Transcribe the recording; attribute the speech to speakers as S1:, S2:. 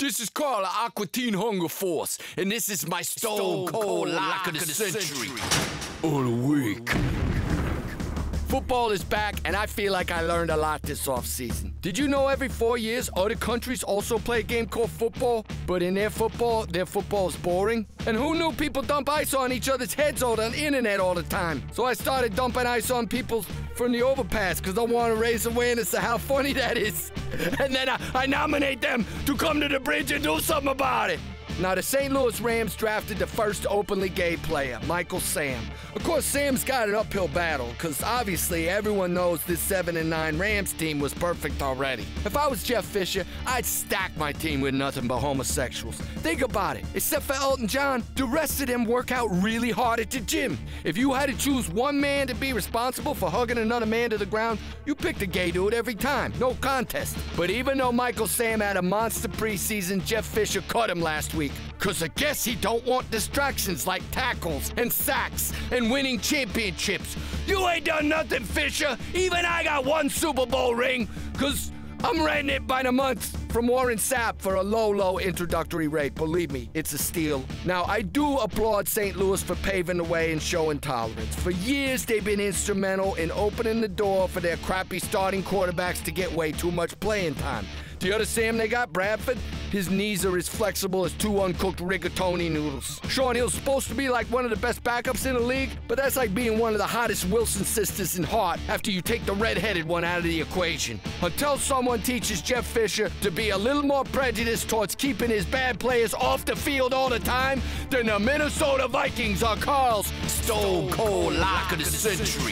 S1: This is Carl of Aqua Teen Hunger Force, and this is my Stone Cold Lock of the Century. Or the week. Football is back, and I feel like I learned a lot this offseason. Did you know every 4 years, other countries also play a game called football? But in their football is boring. And who knew people dump ice on each other's heads on the internet all the time? So I started dumping ice on people from the overpass because I want to raise awareness of how funny that is. And then I nominate them to come to the bridge and do something about it. Now, the St. Louis Rams drafted the first openly gay player, Michael Sam. Of course, Sam's got an uphill battle, because obviously everyone knows this 7-9 Rams team was perfect already. If I was Jeff Fisher, I'd stack my team with nothing but homosexuals. Think about it. Except for Elton John, the rest of them work out really hard at the gym. If you had to choose one man to be responsible for hugging another man to the ground, you picked a gay dude every time. No contest. But even though Michael Sam had a monster preseason, Jeff Fisher cut him last week. Cause I guess he don't want distractions like tackles and sacks and winning championships. You ain't done nothing, Fisher. Even I got one Super Bowl ring. Cause I'm renting it by the month from Warren Sapp for a low introductory rate. Believe me, it's a steal. Now, I do applaud St. Louis for paving the way and showing tolerance. For years, they've been instrumental in opening the door for their crappy starting quarterbacks to get way too much playing time. The other Sam they got, Bradford, his knees are as flexible as 2 uncooked rigatoni noodles. Sean Hill's supposed to be like one of the best backups in the league, but that's like being one of the hottest Wilson sisters in Heart after you take the red-headed one out of the equation. Until someone teaches Jeff Fisher to be a little more prejudiced towards keeping his bad players off the field all the time, then the Minnesota Vikings are Carl's Stone Cold Lock of the Century.